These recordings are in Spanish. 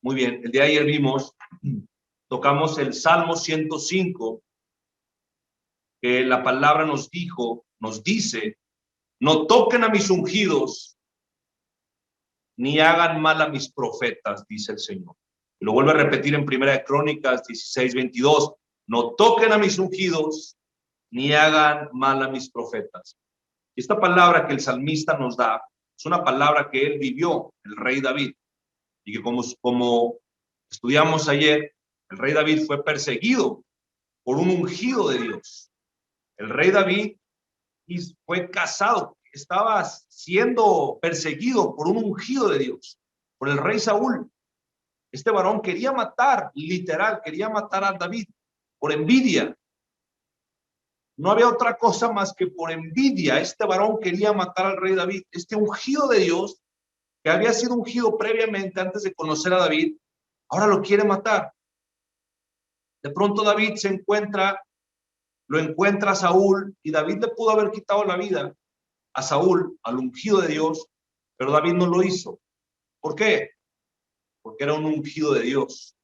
Muy bien, el día de ayer tocamos el Salmo 105, que la palabra nos dice, no toquen a mis ungidos, ni hagan mal a mis profetas, dice el Señor. Y lo vuelve a repetir en Primera de Crónicas 16:22, no toquen a mis ungidos, ni hagan mal a mis profetas. Y esta palabra que el salmista nos da, es una palabra que él vivió, el rey David, y que como estudiamos ayer, el rey David fue perseguido por un ungido de Dios. El rey David fue casado, estaba siendo perseguido por un ungido de Dios, por el rey Saúl. Este varón quería matar, literal, quería matar a David por envidia. No había otra cosa más que por envidia. Este varón quería matar al rey David. Este ungido de Dios, que había sido ungido previamente antes de conocer a David, ahora lo quiere matar. De pronto David lo encuentra a Saúl, y David le pudo haber quitado la vida a Saúl, al ungido de Dios, pero David no lo hizo. ¿Por qué? Porque era un ungido de Dios.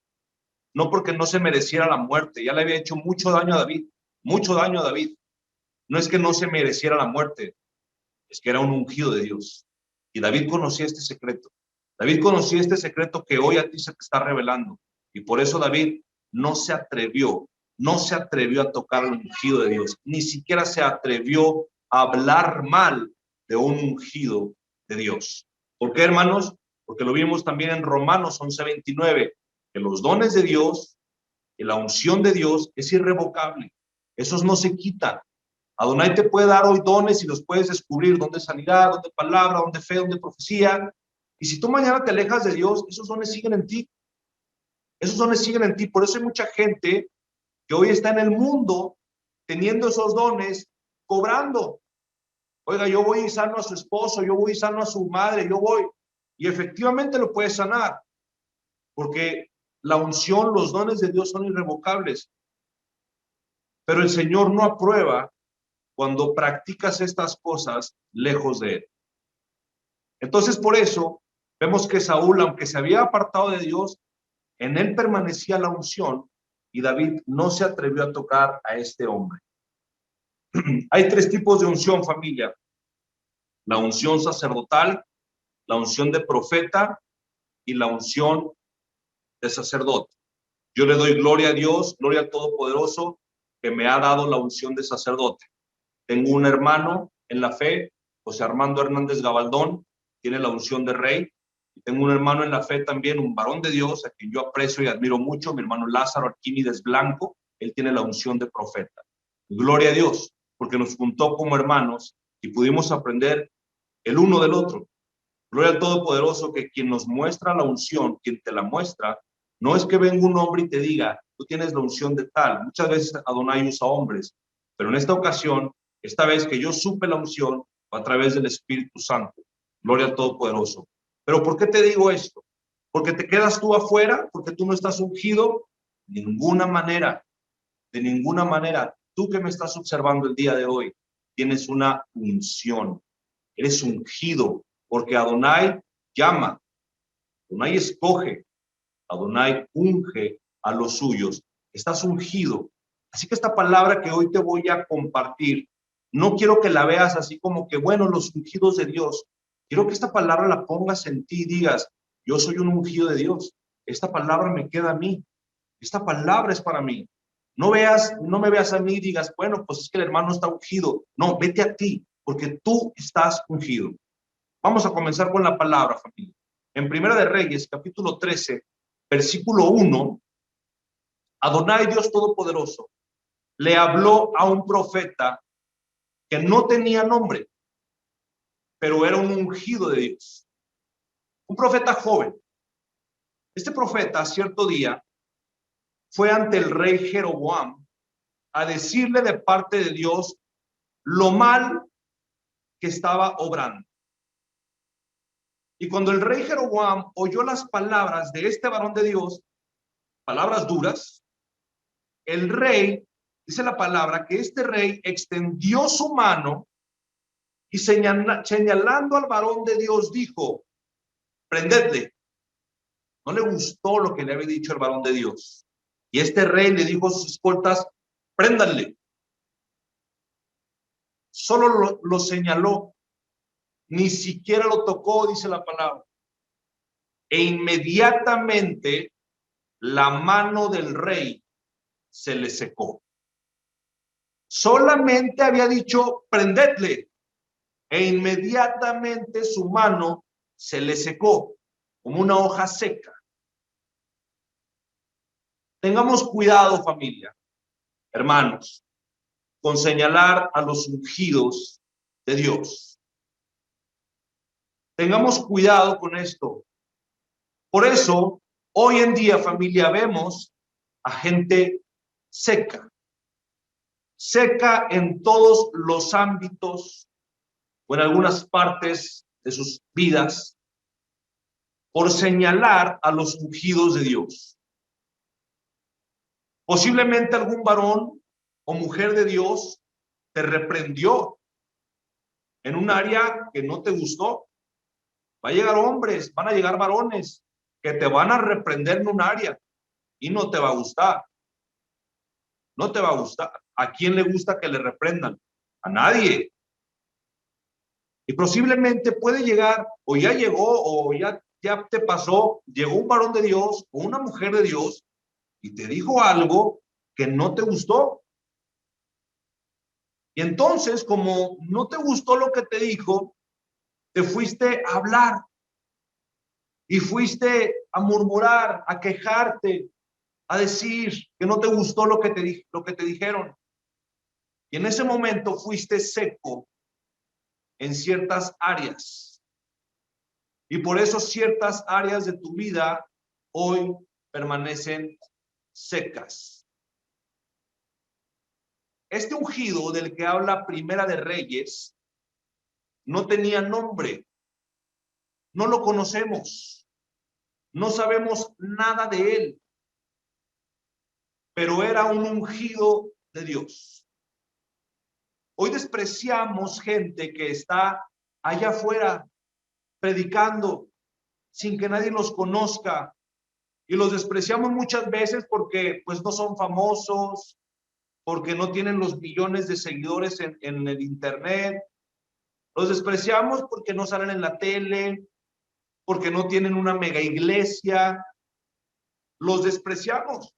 No porque no se mereciera la muerte. Ya le había hecho mucho daño a David. Mucho daño a David. No es que no se mereciera la muerte, es que era un ungido de Dios. Y David conocía este secreto. David conocía este secreto que hoy a ti se te está revelando. Y por eso David no se atrevió a tocar al ungido de Dios. Ni siquiera se atrevió a hablar mal de un ungido de Dios. ¿Por qué, hermanos? Porque lo vimos también en Romanos 11:29, que los dones de Dios y la unción de Dios es irrevocable. Esos no se quitan. Adonai te puede dar hoy dones y los puedes descubrir, donde sanidad, donde palabra, donde fe, donde profecía. Y si tú mañana te alejas de Dios, esos dones siguen en ti. Esos dones siguen en ti. Por eso hay mucha gente que hoy está en el mundo teniendo esos dones, cobrando. Oiga, yo voy y sano a su esposo, yo voy y sano a su madre, yo voy. Y efectivamente lo puedes sanar, porque la unción, los dones de Dios son irrevocables. Pero el Señor no aprueba cuando practicas estas cosas lejos de Él. Entonces, por eso, vemos que Saúl, aunque se había apartado de Dios, en él permanecía la unción, y David no se atrevió a tocar a este hombre. Hay tres tipos de unción, familia: la unción sacerdotal, la unción de profeta y la unción de sacerdote. Yo le doy gloria a Dios, gloria al Todopoderoso, que me ha dado la unción de sacerdote. Tengo un hermano en la fe, José Armando Hernández Gabaldón, tiene la unción de rey. Y tengo un hermano en la fe también, un varón de Dios, a quien yo aprecio y admiro mucho, mi hermano Lázaro Arquímedes Blanco. Él tiene la unción de profeta. Gloria a Dios, porque nos juntó como hermanos y pudimos aprender el uno del otro. Gloria al Todopoderoso, que quien nos muestra la unción, quien te la muestra, no es que venga un hombre y te diga, tú tienes la unción de tal. Muchas veces Adonai usa hombres, pero en esta ocasión, esta vez que yo supe la unción, fue a través del Espíritu Santo. Gloria al Todopoderoso. Pero ¿por qué te digo esto? ¿Porque te quedas tú afuera? ¿Porque tú no estás ungido? De ninguna manera, de ninguna manera. Tú que me estás observando el día de hoy, tienes una unción. Eres ungido, porque Adonai llama, Adonai escoge, Adonai unge a los suyos. Estás ungido. Así que esta palabra que hoy te voy a compartir, no quiero que la veas así como que, bueno, los ungidos de Dios. Quiero que esta palabra la pongas en ti y digas, yo soy un ungido de Dios. Esta palabra me queda a mí. Esta palabra es para mí. No me veas a mí y digas, bueno, pues es que el hermano está ungido. No, vete a ti, porque tú estás ungido. Vamos a comenzar con la palabra, familia. En Primera de Reyes, capítulo 13, versículo 1, Adonai, Dios Todopoderoso, le habló a un profeta que no tenía nombre, pero era un ungido de Dios. Un profeta joven. Este profeta, cierto día, fue ante el rey Jeroboam a decirle de parte de Dios lo mal que estaba obrando. Y cuando el rey Jeroboam oyó las palabras de este varón de Dios, palabras duras, el rey, dice la palabra, que este rey extendió su mano y señalando al varón de Dios dijo, prendedle, No le gustó lo que le había dicho el varón de Dios. Y este rey le dijo a sus escoltas, préndanle. Solo lo señaló, ni siquiera lo tocó, dice la palabra. E inmediatamente la mano del rey se le secó. Solamente había dicho, prendedle. E inmediatamente su mano se le secó, como una hoja seca. Tengamos cuidado, familia, hermanos, con señalar a los ungidos de Dios. Tengamos cuidado con esto. Por eso, hoy en día, familia, vemos a gente seca. Seca en todos los ámbitos o en algunas partes de sus vidas por señalar a los ungidos de Dios. Posiblemente algún varón o mujer de Dios te reprendió en un área que no te gustó. Va a llegar hombres, van a llegar varones que te van a reprender en un área y no te va a gustar. No te va a gustar. ¿A quién le gusta que le reprendan? A nadie. Y posiblemente puede llegar, o ya llegó, o ya te pasó, llegó un varón de Dios o una mujer de Dios y te dijo algo que no te gustó. Y entonces, como no te gustó lo que te dijo, te fuiste a hablar y fuiste a murmurar, a quejarte, a decir que no te gustó lo que te dijeron. Y en ese momento fuiste seco en ciertas áreas. Y por eso ciertas áreas de tu vida hoy permanecen secas. Este ungido del que habla Primera de Reyes no tenía nombre. No lo conocemos. No sabemos nada de él. Pero era un ungido de Dios. Hoy despreciamos gente que está allá afuera predicando sin que nadie los conozca. Y los despreciamos muchas veces porque pues no son famosos, porque no tienen los millones de seguidores en el internet. Los despreciamos porque no salen en la tele, porque no tienen una mega iglesia. Los despreciamos.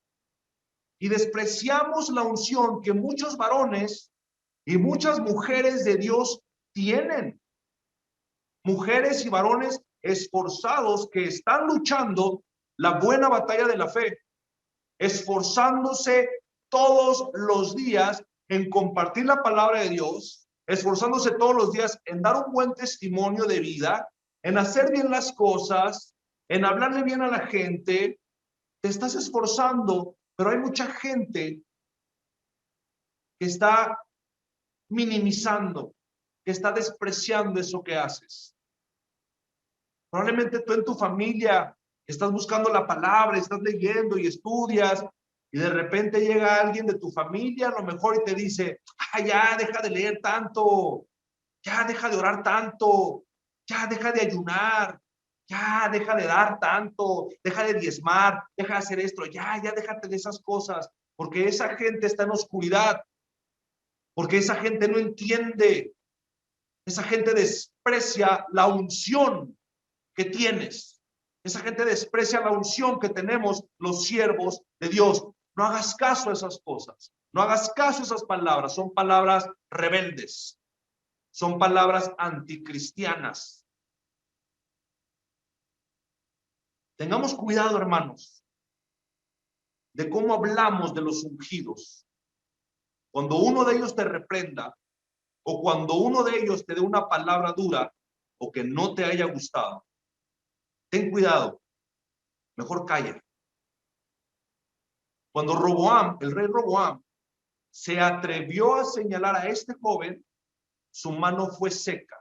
Y despreciamos la unción que muchos varones y muchas mujeres de Dios tienen. Mujeres y varones esforzados que están luchando la buena batalla de la fe, esforzándose todos los días en compartir la palabra de Dios, esforzándose todos los días en dar un buen testimonio de vida, en hacer bien las cosas, en hablarle bien a la gente. Te estás esforzando, pero hay mucha gente que está minimizando, que está despreciando eso que haces. Probablemente tú en tu familia estás buscando la palabra, estás leyendo y estudias, y de repente llega alguien de tu familia, a lo mejor, y te dice, ya deja de leer tanto, ya deja de orar tanto, ya deja de ayunar, ya deja de dar tanto, deja de diezmar, deja de hacer esto, ya déjate de esas cosas, porque esa gente está en oscuridad, porque esa gente no entiende, esa gente desprecia la unción que tienes. Esa gente desprecia la unción que tenemos los siervos de Dios. No hagas caso a esas cosas. No hagas caso a esas palabras. Son palabras rebeldes. Son palabras anticristianas. Tengamos cuidado, hermanos, de cómo hablamos de los ungidos. Cuando uno de ellos te reprenda o cuando uno de ellos te dé una palabra dura o que no te haya gustado, ten cuidado. Mejor calla. Cuando Roboam, el rey Roboam, se atrevió a señalar a este joven, su mano fue seca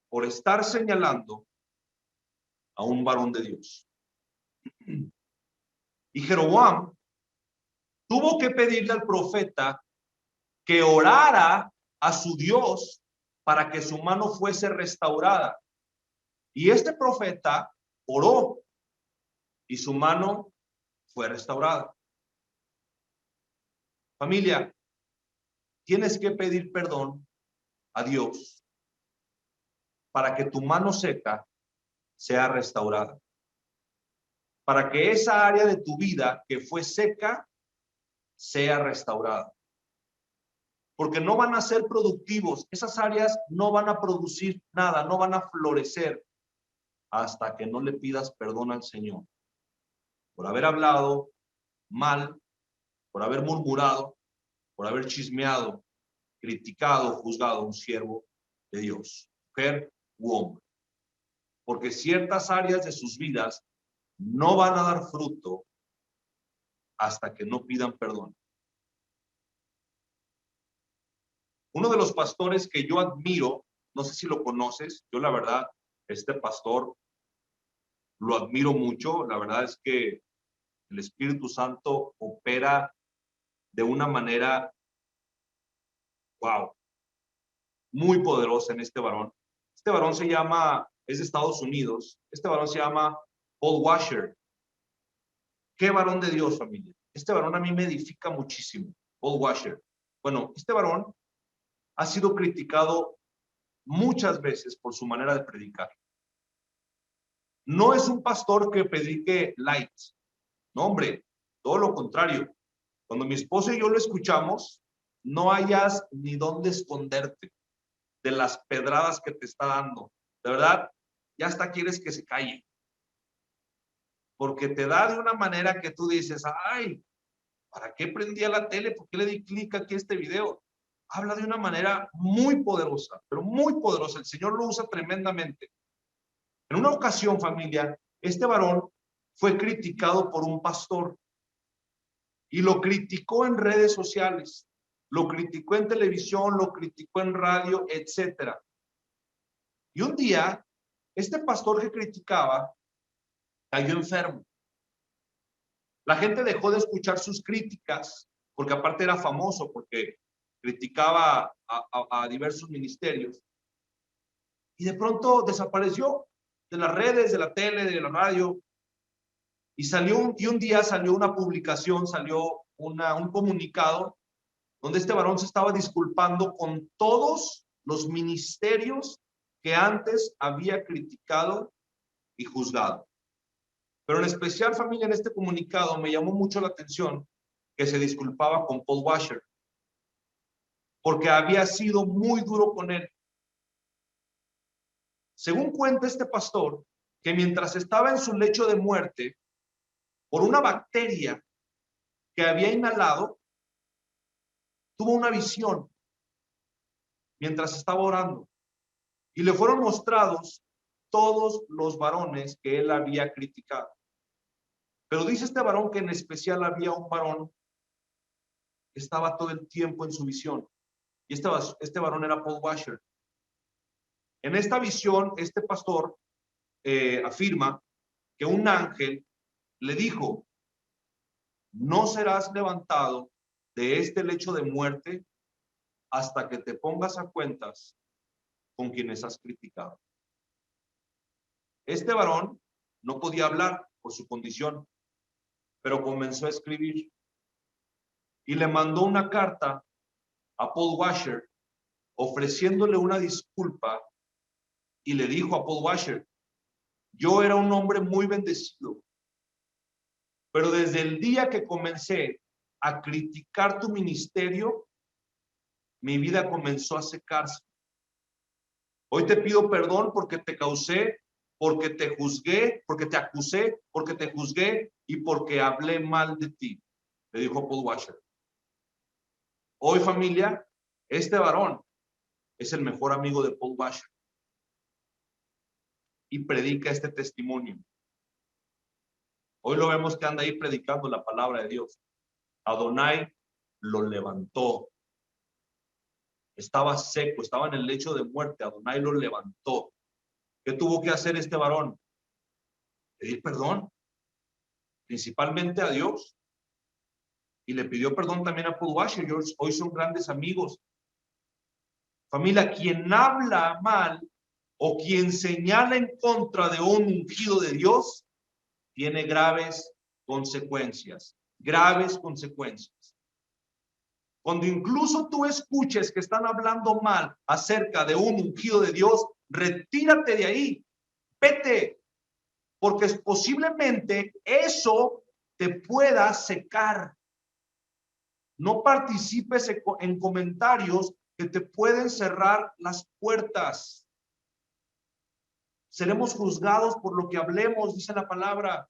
por estar señalando a un varón de Dios. Y Jeroboam tuvo que pedirle al profeta que orara a su Dios para que su mano fuese restaurada. Y este profeta oró y su mano fue restaurada. Familia, tienes que pedir perdón a Dios para que tu mano seca sea restaurada. Para que esa área de tu vida que fue seca sea restaurada. Porque no van a ser productivos. Esas áreas no van a producir nada, no van a florecer hasta que no le pidas perdón al Señor por haber hablado mal, por haber murmurado, por haber chismeado, criticado, juzgado a un siervo de Dios, mujer u hombre. Porque ciertas áreas de sus vidas no van a dar fruto hasta que no pidan perdón. Uno de los pastores que yo admiro, no sé si lo conoces, yo la verdad, este pastor lo admiro mucho. La verdad es que el Espíritu Santo opera de una manera, wow, muy poderosa en este varón. Este varón es de Estados Unidos. Este varón se llama Paul Washer. ¿Qué varón de Dios, familia? Este varón a mí me edifica muchísimo, Paul Washer. Bueno, este varón ha sido criticado muchas veces por su manera de predicar. No es un pastor que predique light. No, hombre, todo lo contrario. Cuando mi esposa y yo lo escuchamos, no hayas ni dónde esconderte de las pedradas que te está dando. De verdad, ya hasta quieres que se calle. Porque te da de una manera que tú dices, ay, ¿para qué prendía la tele? ¿Por qué le di clic aquí a este video? Habla de una manera muy poderosa, pero muy poderosa. El Señor lo usa tremendamente. En una ocasión, familia, este varón fue criticado por un pastor y lo criticó en redes sociales, lo criticó en televisión, lo criticó en radio, etcétera. Y un día, este pastor que criticaba cayó enfermo. La gente dejó de escuchar sus críticas, porque aparte era famoso, porque criticaba a diversos ministerios. Y de pronto desapareció de las redes, de la tele, de la radio. Y un día salió una publicación, salió un comunicado donde este varón se estaba disculpando con todos los ministerios que antes había criticado y juzgado. Pero en especial, familia, en este comunicado me llamó mucho la atención que se disculpaba con Paul Washer, porque había sido muy duro con él. Según cuenta este pastor, que mientras estaba en su lecho de muerte, por una bacteria que había inhalado, tuvo una visión mientras estaba orando y le fueron mostrados todos los varones que él había criticado. Pero dice este varón que en especial había un varón que estaba todo el tiempo en su visión. Y este varón era Paul Washer. En esta visión, este pastor afirma que un ángel le dijo, no serás levantado de este lecho de muerte hasta que te pongas a cuentas con quienes has criticado. Este varón no podía hablar por su condición, pero comenzó a escribir y le mandó una carta a Paul Washer ofreciéndole una disculpa y le dijo a Paul Washer, yo era un hombre muy bendecido, pero desde el día que comencé a criticar tu ministerio, mi vida comenzó a secarse. Hoy te pido perdón porque te causé, porque te juzgué, porque te acusé, porque te juzgué y porque hablé mal de ti, le dijo Paul Washer. Hoy, familia, este varón es el mejor amigo de Paul Washer y predica este testimonio. Hoy lo vemos que anda ahí predicando la palabra de Dios. Adonai lo levantó. Estaba seco, estaba en el lecho de muerte. Adonai lo levantó. ¿Qué tuvo que hacer este varón? Pedir perdón, principalmente a Dios. Y le pidió perdón también a Paul Washer. Hoy son grandes amigos. Familia, quien habla mal o quien señala en contra de un ungido de Dios, tiene graves consecuencias, graves consecuencias. Cuando incluso tú escuches que están hablando mal acerca de un ungido de Dios, retírate de ahí, vete, porque posiblemente eso te pueda secar. No participes en comentarios que te pueden cerrar las puertas. Seremos juzgados por lo que hablemos, dice la palabra.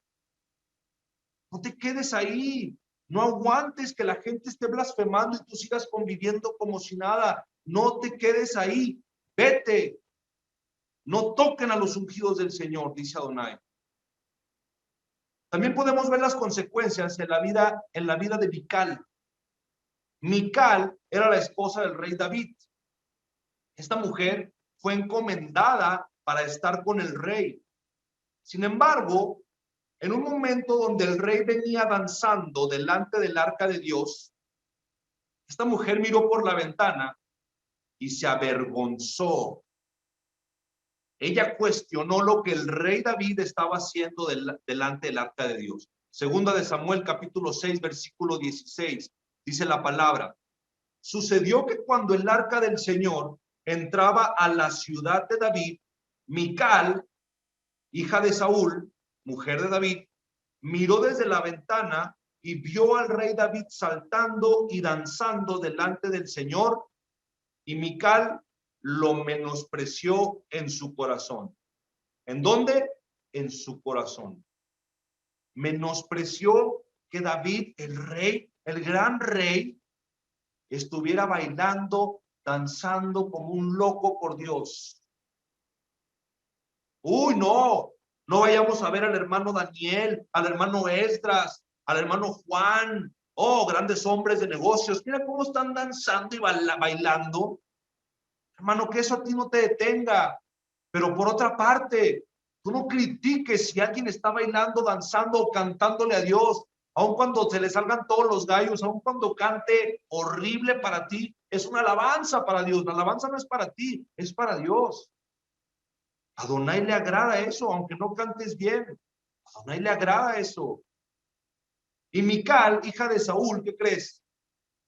No te quedes ahí. No aguantes que la gente esté blasfemando y tú sigas conviviendo como si nada. No te quedes ahí. Vete. No toquen a los ungidos del Señor, dice Adonai. También podemos ver las consecuencias en la vida de Mical. Mical era la esposa del rey David. Esta mujer fue encomendada para estar con el rey. Sin embargo, en un momento donde el rey venía danzando delante del arca de Dios, esta mujer miró por la ventana y se avergonzó. Ella cuestionó lo que el rey David estaba haciendo delante del arca de Dios. Segunda de Samuel, capítulo 6, versículo 16, dice la palabra: sucedió que cuando el arca del Señor entraba a la ciudad de David, Mical, hija de Saúl, mujer de David, miró desde la ventana y vio al rey David saltando y danzando delante del Señor, y Mical lo menospreció en su corazón. ¿En dónde? En su corazón. Menospreció que David, el rey, el gran rey, estuviera bailando, danzando como un loco por Dios. Uy, no, no vayamos a ver al hermano Daniel, al hermano Esdras, al hermano Juan, oh, grandes hombres de negocios. Mira cómo están danzando y bailando. Hermano, que eso a ti no te detenga. Pero por otra parte, tú no critiques si alguien está bailando, danzando o cantándole a Dios, aun cuando se le salgan todos los gallos, aun cuando cante horrible para ti, es una alabanza para Dios. La alabanza no es para ti, es para Dios. A Adonai le agrada eso, aunque no cantes bien. A Adonai le agrada eso. Y Mical, hija de Saúl, ¿qué crees?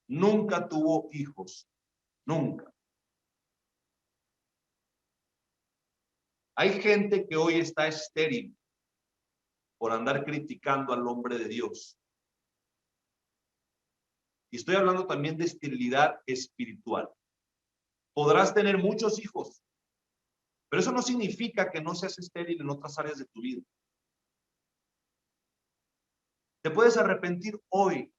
Nunca tuvo hijos. Nunca. Hay gente que hoy está estéril por andar criticando al hombre de Dios. Y estoy hablando también de esterilidad espiritual. Podrás tener muchos hijos, pero eso no significa que no seas estéril en otras áreas de tu vida. Te puedes arrepentir hoy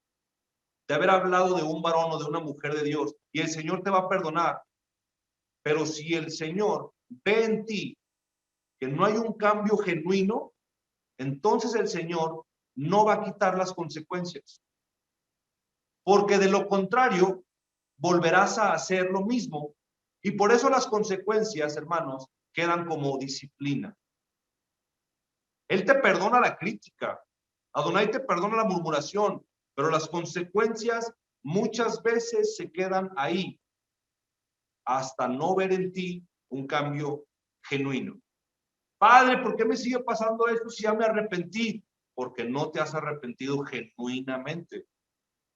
de haber hablado de un varón o de una mujer de Dios y el Señor te va a perdonar. Pero si el Señor ve en ti que no hay un cambio genuino, entonces el Señor no va a quitar las consecuencias. Porque de lo contrario, volverás a hacer lo mismo. Y por eso las consecuencias, hermanos, quedan como disciplina. Él te perdona la crítica. Adonai te perdona la murmuración, pero las consecuencias muchas veces se quedan ahí hasta no ver en ti un cambio genuino. Padre, ¿por qué me sigue pasando esto si ya me arrepentí? Porque no te has arrepentido genuinamente.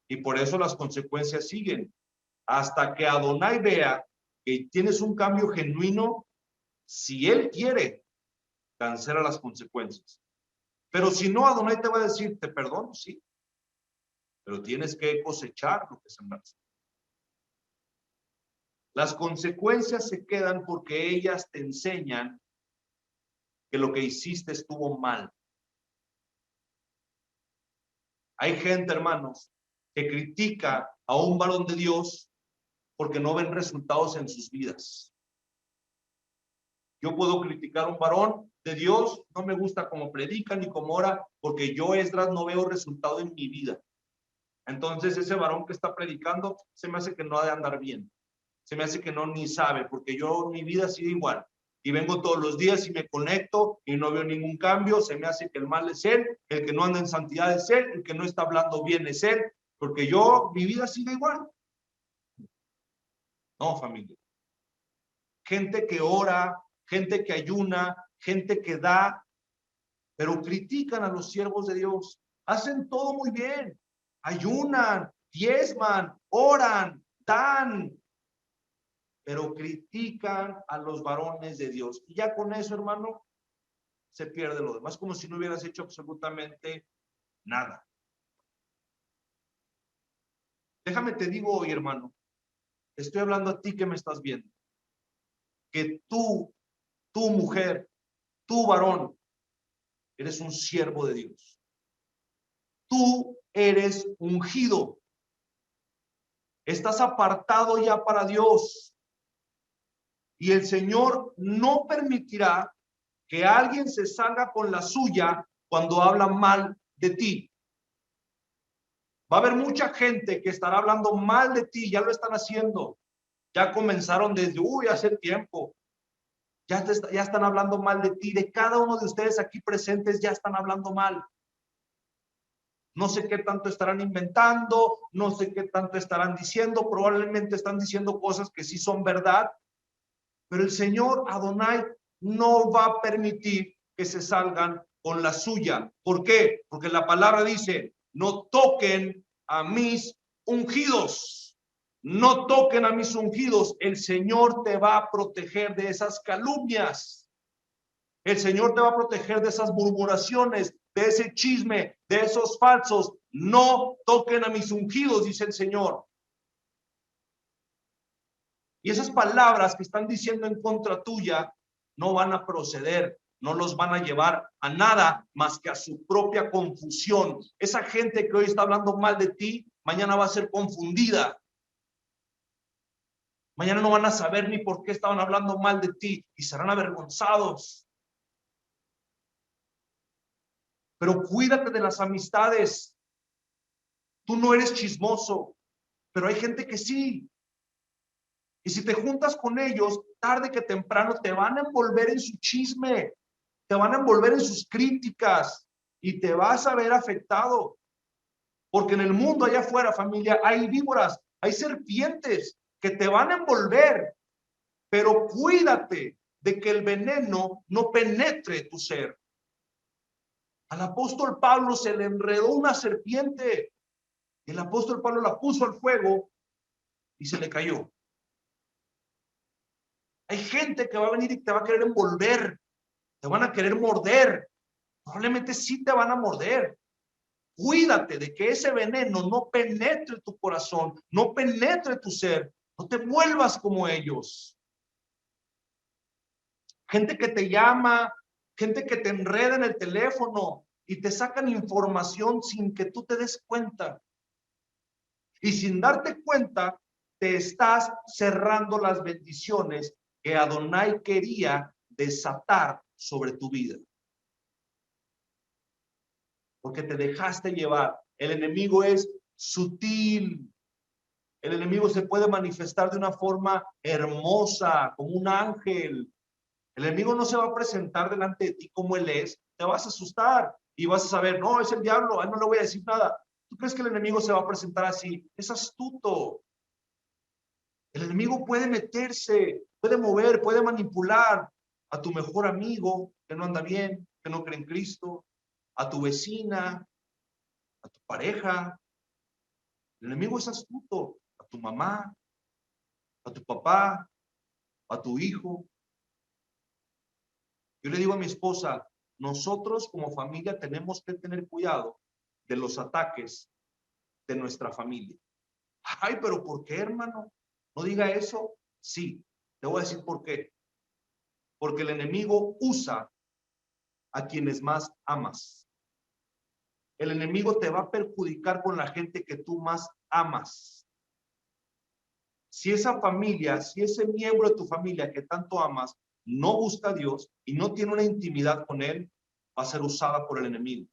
Y por eso las consecuencias siguen. Hasta que Adonai vea que tienes un cambio genuino, si Él quiere, cancela las consecuencias. Pero si no, Adonai te va a decir, te perdono, sí, pero tienes que cosechar lo que sembraste. Las consecuencias se quedan porque ellas te enseñan que lo que hiciste estuvo mal. Hay gente, hermanos, que critica a un varón de Dios porque no ven resultados en sus vidas. Yo puedo criticar a un varón de Dios, no me gusta cómo predica ni cómo ora, porque yo, Esdras, no veo resultado en mi vida. Entonces ese varón que está predicando se me hace que no ha de andar bien. Se me hace que no ni sabe, porque yo mi vida sigue igual. Y vengo todos los días y me conecto y no veo ningún cambio. Se me hace que el mal es él, el que no anda en santidad es él, el que no está hablando bien es él, porque yo, mi vida sigue igual. No, familia. Gente que ora, gente que ayuna, gente que da, pero critican a los siervos de Dios. Hacen todo muy bien, ayunan, diezman, oran, dan, pero critican a los varones de Dios. Y ya con eso, hermano, se pierde lo demás, como si no hubieras hecho absolutamente nada. Déjame te digo hoy, hermano, estoy hablando a ti que me estás viendo, que tú, tu mujer, tu varón, eres un siervo de Dios. Tú eres ungido. Estás apartado ya para Dios. Y el Señor no permitirá que alguien se salga con la suya cuando habla mal de ti. Va a haber mucha gente que estará hablando mal de ti, ya lo están haciendo. Ya comenzaron desde, hace tiempo. Ya están hablando mal de ti, de cada uno de ustedes aquí presentes ya están hablando mal. No sé qué tanto estarán inventando, no sé qué tanto estarán diciendo, probablemente están diciendo cosas que sí son verdad, pero el Señor Adonai no va a permitir que se salgan con la suya. ¿Por qué? Porque la palabra dice, no toquen a mis ungidos. No toquen a mis ungidos. El Señor te va a proteger de esas calumnias. El Señor te va a proteger de esas murmuraciones, de ese chisme, de esos falsos. No toquen a mis ungidos, dice el Señor. Y esas palabras que están diciendo en contra tuya no van a proceder, no los van a llevar a nada más que a su propia confusión. Esa gente que hoy está hablando mal de ti, mañana va a ser confundida. Mañana no van a saber ni por qué estaban hablando mal de ti y serán avergonzados. Pero cuídate de las amistades. Tú no eres chismoso, pero hay gente que sí. Y si te juntas con ellos, tarde que temprano te van a envolver en su chisme, te van a envolver en sus críticas y te vas a ver afectado. Porque en el mundo allá afuera, familia, hay víboras, hay serpientes que te van a envolver, pero cuídate de que el veneno no penetre tu ser. Al apóstol Pablo se le enredó una serpiente. El apóstol Pablo la puso al fuego y se le cayó. Hay gente que va a venir y te va a querer envolver, te van a querer morder. Probablemente sí te van a morder. Cuídate de que ese veneno no penetre tu corazón, no penetre tu ser. No te vuelvas como ellos. Gente que te llama, gente que te enreda en el teléfono y te sacan información sin que tú te des cuenta. Y sin darte cuenta, te estás cerrando las bendiciones que Adonai quería desatar sobre tu vida. Porque te dejaste llevar. El enemigo es sutil. El enemigo se puede manifestar de una forma hermosa, como un ángel. El enemigo no se va a presentar delante de ti como él es. Te vas a asustar y vas a saber, no, es el diablo, a él no le voy a decir nada. ¿Tú crees que el enemigo se va a presentar así? Es astuto. El enemigo puede meterse, puede mover, puede manipular a tu mejor amigo que no anda bien, que no cree en Cristo, a tu vecina, a tu pareja. El enemigo es astuto, a tu mamá, a tu papá, a tu hijo. Yo le digo a mi esposa, nosotros como familia tenemos que tener cuidado de los ataques de nuestra familia. Ay, pero ¿por qué, hermano? No diga eso. Sí, te voy a decir por qué. Porque el enemigo usa a quienes más amas. El enemigo te va a perjudicar con la gente que tú más amas. Si esa familia, si ese miembro de tu familia que tanto amas no busca a Dios y no tiene una intimidad con él, va a ser usada por el enemigo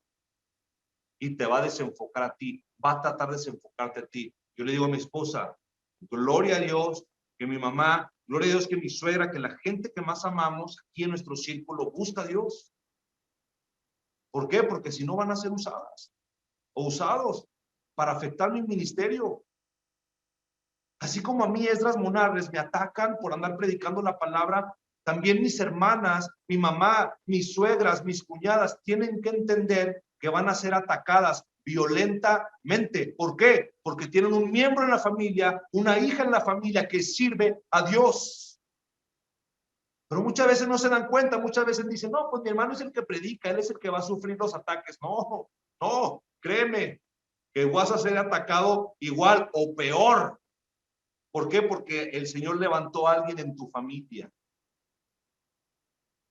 y te va a desenfocar a ti, va a tratar de desenfocarte a ti. Yo le digo a mi esposa, gloria a Dios, que mi mamá, gloria a Dios que mi suegra, que la gente que más amamos aquí en nuestro círculo busca a Dios. ¿Por qué? Porque si no van a ser usadas o usados para afectar mi ministerio. Así como a mí Esdras Monarres me atacan por andar predicando la palabra, También mis hermanas, mi mamá, mis suegras, mis cuñadas tienen que entender que van a ser atacadas violentamente. ¿Por qué? Porque tienen un miembro en la familia, una hija en la familia que sirve a Dios. Pero muchas veces no se dan cuenta, muchas veces dicen, no, pues mi hermano es el que predica, él es el que va a sufrir los ataques. No, no, créeme que vas a ser atacado igual o peor. ¿Por qué? Porque el Señor levantó a alguien en tu familia.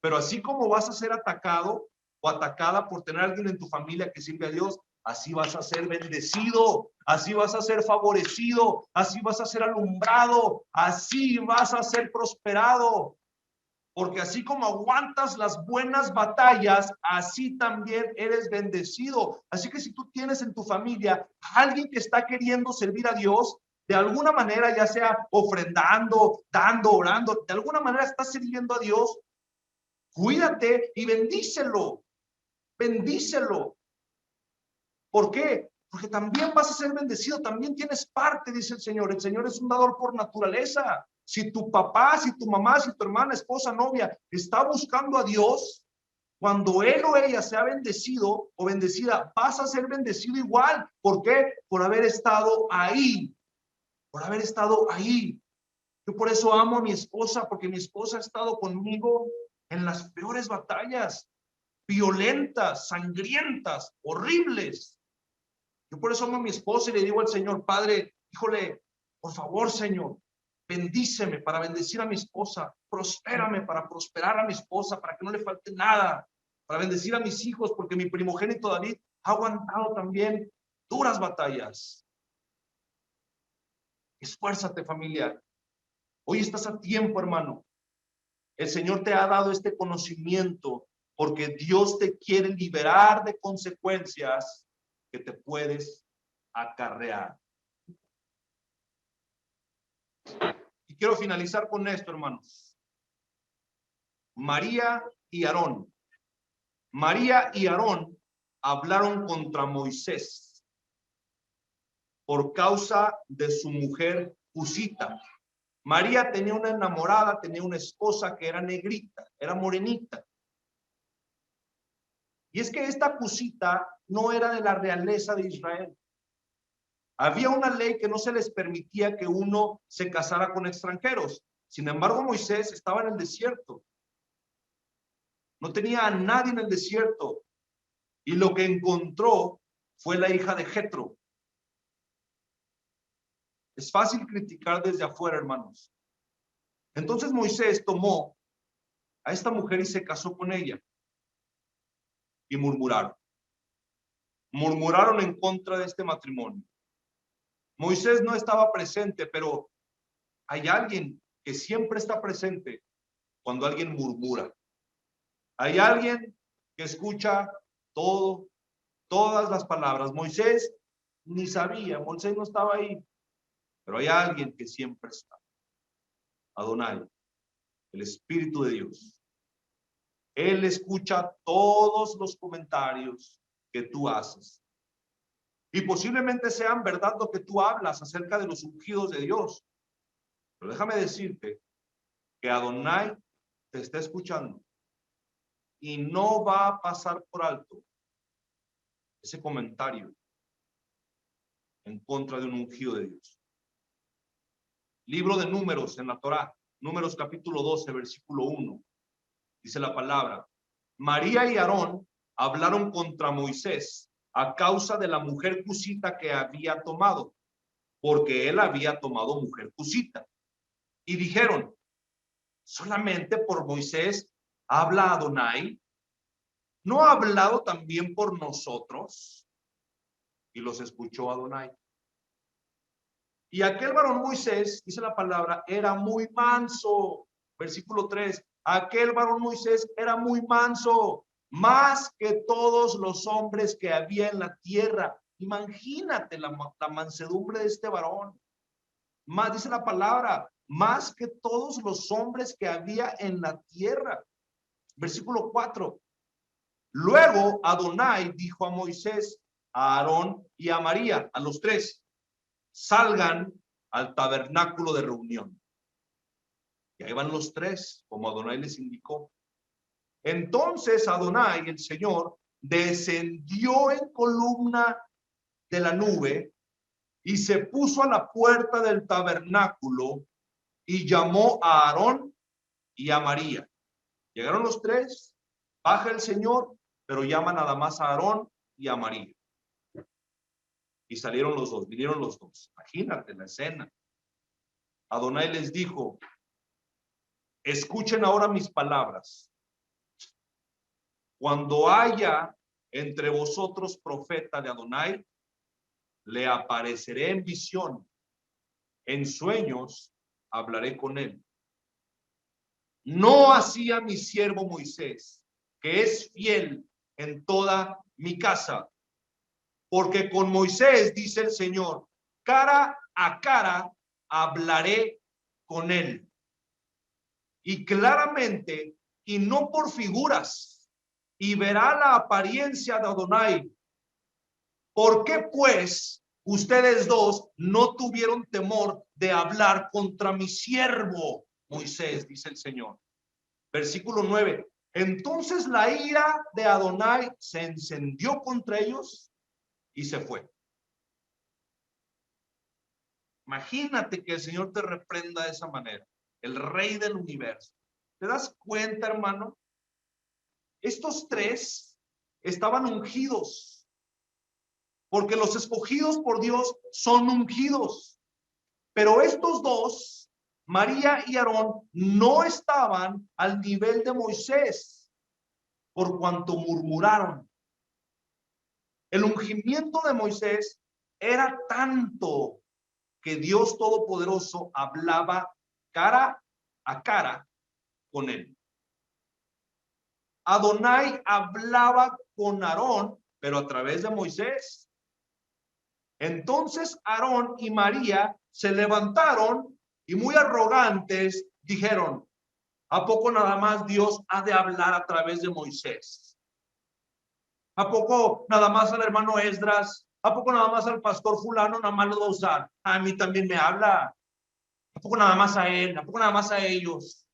Pero así como vas a ser atacado o atacada por tener a alguien en tu familia que sirve a Dios, así vas a ser bendecido, así vas a ser favorecido, así vas a ser alumbrado, así vas a ser prosperado. Porque así como aguantas las buenas batallas, así también eres bendecido. Así que si tú tienes en tu familia a alguien que está queriendo servir a Dios, de alguna manera, ya sea ofrendando, dando, orando, de alguna manera está sirviendo a Dios, cuídate y bendícelo, bendícelo. ¿Por qué? Porque también vas a ser bendecido, también tienes parte, dice el Señor. El Señor es un dador por naturaleza. Si tu papá, si tu mamá, si tu hermana, esposa, novia está buscando a Dios, cuando él o ella sea bendecido o bendecida, vas a ser bendecido igual. ¿Por qué? Por haber estado ahí, por haber estado ahí. Yo por eso amo a mi esposa, porque mi esposa ha estado conmigo en las peores batallas, violentas, sangrientas, horribles. Yo por eso amo a mi esposa y le digo al Señor, Padre, híjole, por favor, Señor, bendíceme para bendecir a mi esposa, prospérame para prosperar a mi esposa, para que no le falte nada, para bendecir a mis hijos, porque mi primogénito David ha aguantado también duras batallas. Esfuérzate, familia. Hoy estás a tiempo, hermano. El Señor te ha dado este conocimiento porque Dios te quiere liberar de consecuencias que te puedes acarrear. Y quiero finalizar con esto, hermanos. María y Aarón. María y Aarón hablaron contra Moisés por causa de su mujer Cusita. María tenía una enamorada, tenía una esposa que era negrita, era morenita. Y es que esta Cusita no era de la realeza de Israel. Había una ley que no se les permitía que uno se casara con extranjeros. Sin embargo, Moisés estaba en el desierto. No tenía a nadie en el desierto. Y lo que encontró fue la hija de Jetro. Es fácil criticar desde afuera, hermanos. Entonces Moisés tomó a esta mujer y se casó con ella. Y murmuraron. Murmuraron en contra de este matrimonio. Moisés no estaba presente, pero hay alguien que siempre está presente cuando alguien murmura. Hay alguien que escucha todo, todas las palabras. Moisés ni sabía, Moisés no estaba ahí, pero hay alguien que siempre está. Adonai, el Espíritu de Dios. Él escucha todos los comentarios que tú haces. Y posiblemente sean verdad lo que tú hablas acerca de los ungidos de Dios. Pero déjame decirte que Adonai te está escuchando y no va a pasar por alto ese comentario en contra de un ungido de Dios. Libro de Números en la Torá, Números capítulo 12, versículo 1. Dice la palabra: María y Aarón hablaron contra Moisés a causa de la mujer cusita que había tomado, porque él había tomado mujer cusita. Y dijeron: solamente por Moisés habla Adonai, ¿no ha hablado también por nosotros? Y los escuchó Adonai. Y aquel varón Moisés, dice la palabra, era muy manso. Versículo 3. Aquel varón Moisés era muy manso, más que todos los hombres que había en la tierra. Imagínate la mansedumbre de este varón. Más, dice la palabra, más que todos los hombres que había en la tierra. Versículo 4. Luego Adonai dijo a Moisés, a Aarón y a María, a los tres: salgan al tabernáculo de reunión. Y ahí van los tres, como Adonai les indicó. Entonces Adonai, el Señor, descendió en columna de la nube y se puso a la puerta del tabernáculo y llamó a Aarón y a María. Llegaron los tres, baja el Señor, pero llama nada más a Aarón y a María. Y salieron los dos, vinieron los dos. Imagínate la escena. Adonai les dijo: escuchen ahora mis palabras. Cuando haya entre vosotros profeta de Adonai, le apareceré en visión. En sueños hablaré con él. No así a mi siervo Moisés, que es fiel en toda mi casa. Porque con Moisés, dice el Señor, cara a cara hablaré con él. Y claramente, y no por figuras, y verá la apariencia de Adonai. ¿Por qué pues ustedes dos no tuvieron temor de hablar contra mi siervo Moisés? Dice el Señor. Versículo 9. Entonces la ira de Adonai se encendió contra ellos y se fue. Imagínate que el Señor te reprenda de esa manera, el Rey del universo. ¿Te das cuenta, hermano? Estos tres estaban ungidos, porque los escogidos por Dios son ungidos. Pero estos dos, María y Aarón, no estaban al nivel de Moisés, por cuanto murmuraron. El ungimiento de Moisés era tanto que Dios Todopoderoso hablaba cara a cara con él. Adonai hablaba con Aarón, pero a través de Moisés. Entonces Aarón y María se levantaron y muy arrogantes dijeron: ¿a poco nada más Dios ha de hablar a través de Moisés? ¿A poco nada más al hermano Esdras? ¿A poco nada más al pastor fulano nada más lo va a usar? A mí también me habla. ¿A poco nada más a él? ¿A poco nada más a ellos?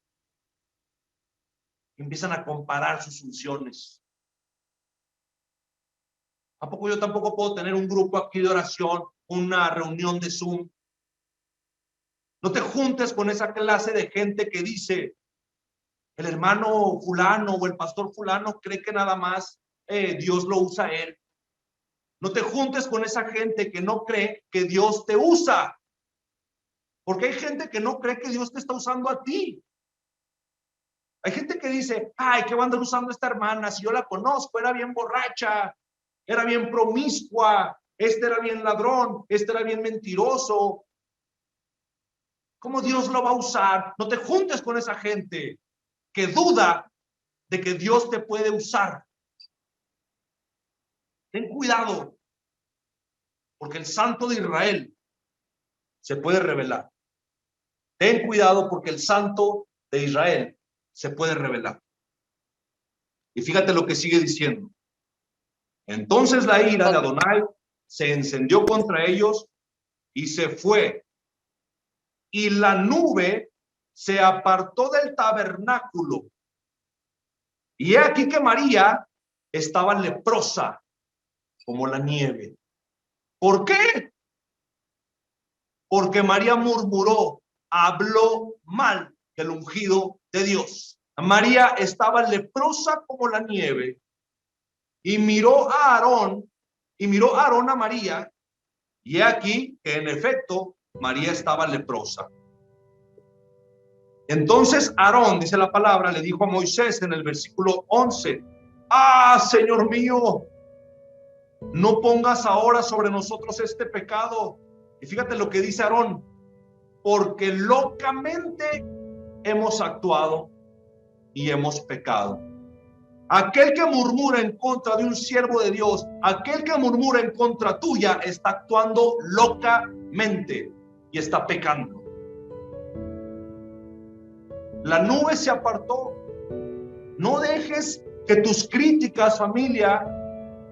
Empiezan a comparar sus funciones. ¿A poco yo tampoco puedo tener un grupo aquí de oración, una reunión de Zoom? No te juntes con esa clase de gente que dice: el hermano fulano o el pastor fulano cree que nada más Dios lo usa a él. No te juntes con esa gente que no cree que Dios te usa. Porque hay gente que no cree que Dios te está usando a ti. Hay gente que dice: ay, ¿qué va a andar usando esta hermana? Si yo la conozco, era bien borracha, era bien promiscua, este era bien ladrón, este era bien mentiroso. ¿Cómo Dios lo va a usar? No te juntes con esa gente que duda de que Dios te puede usar. Ten cuidado, porque el Santo de Israel se puede revelar. Ten cuidado, porque el Santo de Israel se puede revelar. Y fíjate lo que sigue diciendo. Entonces la ira de Adonai se encendió contra ellos y se fue. Y la nube se apartó del tabernáculo. Y he aquí que María estaba leprosa como la nieve. ¿Por qué? Porque María murmuró, habló mal del ungido de Dios. María estaba leprosa como la nieve y miró a Aarón a María, y he aquí que en efecto María estaba leprosa. Entonces Aarón, dice la palabra, le dijo a Moisés en el versículo 11: ah, Señor mío, no pongas ahora sobre nosotros este pecado. Y fíjate lo que dice Aarón: porque locamente hemos actuado y hemos pecado. Aquel que murmura en contra de un siervo de Dios, aquel que murmura en contra tuya, está actuando locamente y está pecando. La nube se apartó. No dejes que tus críticas, familia,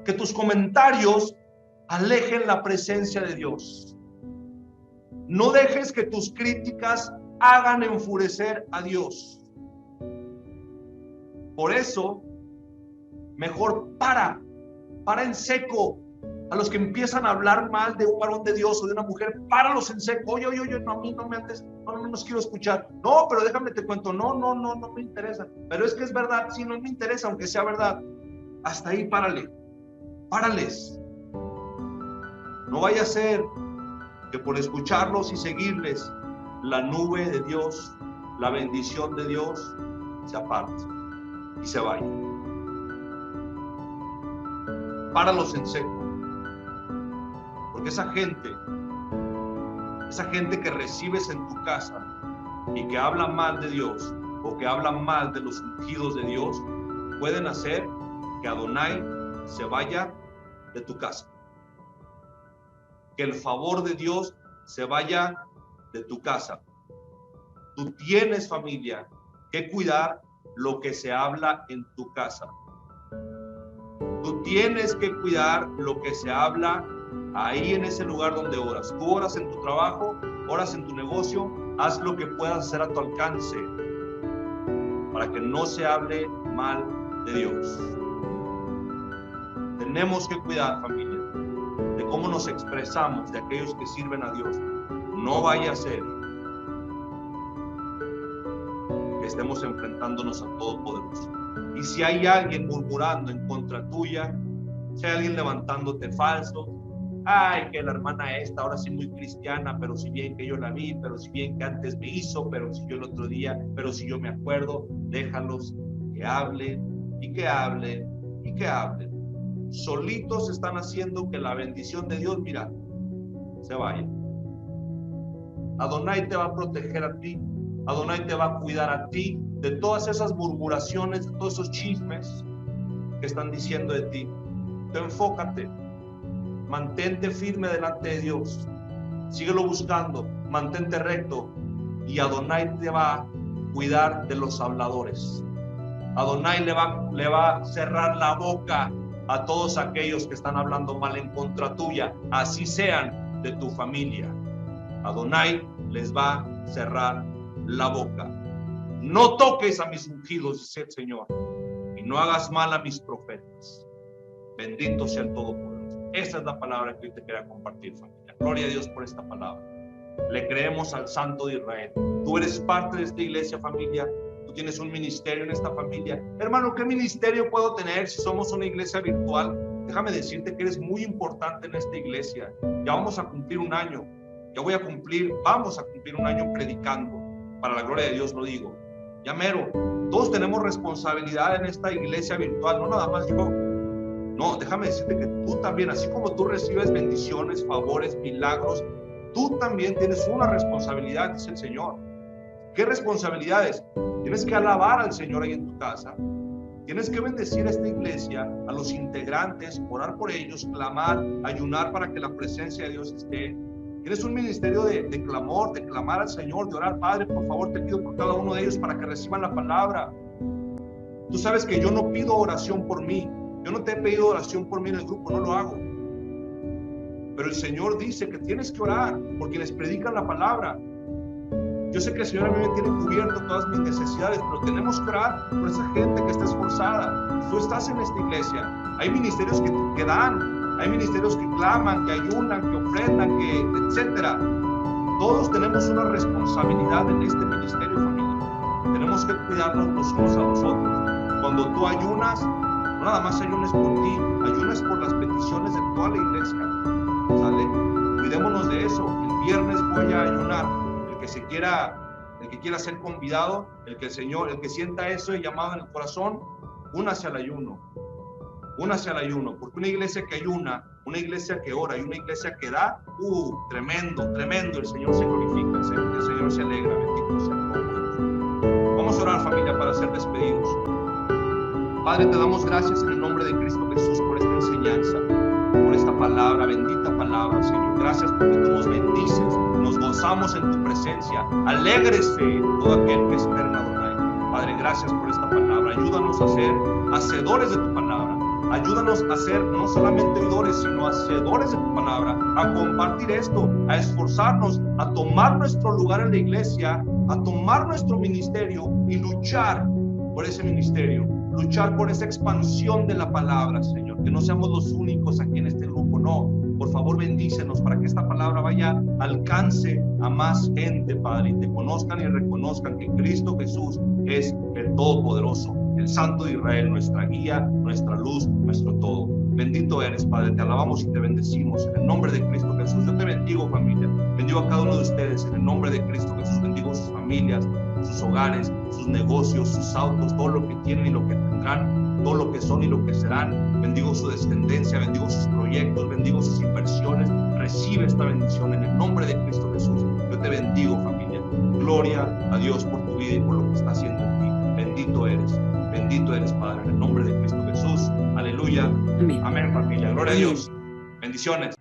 que tus comentarios alejen la presencia de Dios. No dejes que tus críticas hagan enfurecer a Dios. Por eso, mejor para en seco. A los que empiezan a hablar mal de un varón de Dios o de una mujer, páralos en seco. Oye, no, a mí no me andes, no los quiero escuchar. No, pero déjame te cuento. No me interesa. Pero es que es verdad, sí, no me interesa, aunque sea verdad. Hasta ahí, párales. No vaya a ser que por escucharlos y seguirles, la nube de Dios, la bendición de Dios, se aparte y se vaya. Páralos en seco. Porque esa gente que recibes en tu casa y que habla mal de Dios o que habla mal de los ungidos de Dios, pueden hacer que Adonai se vaya de tu casa. Que el favor de Dios se vaya de tu casa. Tú tienes, familia, que cuidar lo que se habla en tu casa. Tú tienes que cuidar lo que se habla ahí en ese lugar donde oras. Tú oras en tu trabajo, oras en tu negocio, haz lo que puedas hacer a tu alcance para que no se hable mal de Dios. Tenemos que cuidar, familia, de cómo nos expresamos de aquellos que sirven a Dios. No vaya a ser que estemos enfrentándonos a Todopoderoso. Y si hay alguien murmurando en contra tuya, si hay alguien levantándote falso, ay, que la hermana esta ahora sí muy cristiana, pero si bien que yo la vi, pero si bien que antes me hizo, pero si yo el otro día, pero si yo me acuerdo, déjalos que hablen y que hablen y que hablen. Solitos están haciendo que la bendición de Dios, mira, se vaya. Adonai te va a proteger a ti, Adonai te va a cuidar a ti de todas esas murmuraciones, de todos esos chismes que están diciendo de ti. Tú enfócate. Mantente firme delante de Dios. Síguelo buscando. Mantente recto. Y Adonai te va a cuidar de los habladores. Adonai le va a cerrar la boca a todos aquellos que están hablando mal en contra tuya, así sean de tu familia. Adonai les va a cerrar la boca. No toques a mis ungidos, dice el Señor, y no hagas mal a mis profetas. Bendito sea el Todopoderoso. Esa es la palabra que hoy te quería compartir, familia. Gloria a Dios por esta palabra. Le creemos al Santo de Israel. Tú eres parte de esta iglesia, familia. Tú tienes un ministerio en esta familia. Hermano, ¿qué ministerio puedo tener si somos una iglesia virtual? Déjame decirte que eres muy importante en esta iglesia. Ya vamos a cumplir un año. Vamos a cumplir un año predicando. Para la gloria de Dios lo digo. Ya mero. Todos tenemos responsabilidad en esta iglesia virtual. No nada más yo. No, déjame decirte que tú también, así como tú recibes bendiciones, favores, milagros, tú también tienes una responsabilidad, dice el Señor. ¿Qué responsabilidades? Tienes que alabar al Señor ahí en tu casa. Tienes que bendecir a esta iglesia, a los integrantes, orar por ellos, clamar, ayunar para que la presencia de Dios esté. Tienes un ministerio de clamor, de clamar al Señor, de orar. Padre, por favor, te pido por cada uno de ellos para que reciban la palabra. Tú sabes que yo no pido oración por mí. Yo no te he pedido oración por mí en el grupo, no lo hago. Pero el Señor dice que tienes que orar por quienes predican la palabra. Yo sé que el Señor a mí me tiene cubierto todas mis necesidades, pero tenemos que orar por esa gente que está esforzada. Tú estás en esta iglesia. Hay ministerios que dan, hay ministerios que claman, que ayunan, que ofrendan, que etcétera. Todos tenemos una responsabilidad en este ministerio, familia. Tenemos que cuidarnos los unos a los otros. Cuando tú ayunas, no nada más ayunes por ti, ayunas por las peticiones de toda la iglesia. ¿Sale? Cuidémonos de eso. El viernes voy a ayunar. El que quiera ser convidado, el que sienta eso y llamado en el corazón, únase al ayuno. Únase al ayuno, porque una iglesia que ayuna, una iglesia que ora y una iglesia que da, tremendo, tremendo. El Señor se glorifica, el Señor se alegra. Bendito sea el Todopoderoso. Vamos a orar, familia, para ser despedidos. Padre, te damos gracias en el nombre de Cristo Jesús por esta enseñanza, por esta palabra, bendita palabra, Señor. Gracias porque tú nos bendices, nos gozamos en tu presencia. Alégrese todo aquel que espera en Adonai. Padre, gracias por esta palabra. Ayúdanos a ser hacedores de tu palabra. Ayúdanos a ser no solamente oidores, sino hacedores de tu palabra, a compartir esto, a esforzarnos, a tomar nuestro lugar en la iglesia, a tomar nuestro ministerio y luchar por ese ministerio, luchar por esa expansión de la palabra, Señor, que no seamos los únicos aquí en este grupo, no. Por favor, bendícenos para que esta palabra vaya, alcance a más gente, Padre, y te conozcan y reconozcan que Cristo Jesús es el Todopoderoso, el Santo de Israel, nuestra guía, nuestra luz, nuestro todo. Bendito eres, Padre, te alabamos y te bendecimos en el nombre de Cristo Jesús. Yo te bendigo, familia, bendigo a cada uno de ustedes en el nombre de Cristo Jesús. Bendigo sus familias, sus hogares, sus negocios, sus autos, todo lo que tienen y lo que tendrán, todo lo que son y lo que serán. Bendigo su descendencia, bendigo sus proyectos, bendigo sus inversiones. Recibe esta bendición en el nombre de Cristo Jesús. Yo te bendigo, familia. Gloria a Dios por tu vida y por lo que está haciendo en ti. Bendito eres, Padre, en el nombre de Cristo Jesús. Aleluya. Amén, amén, familia. Gloria a Dios. Bendiciones.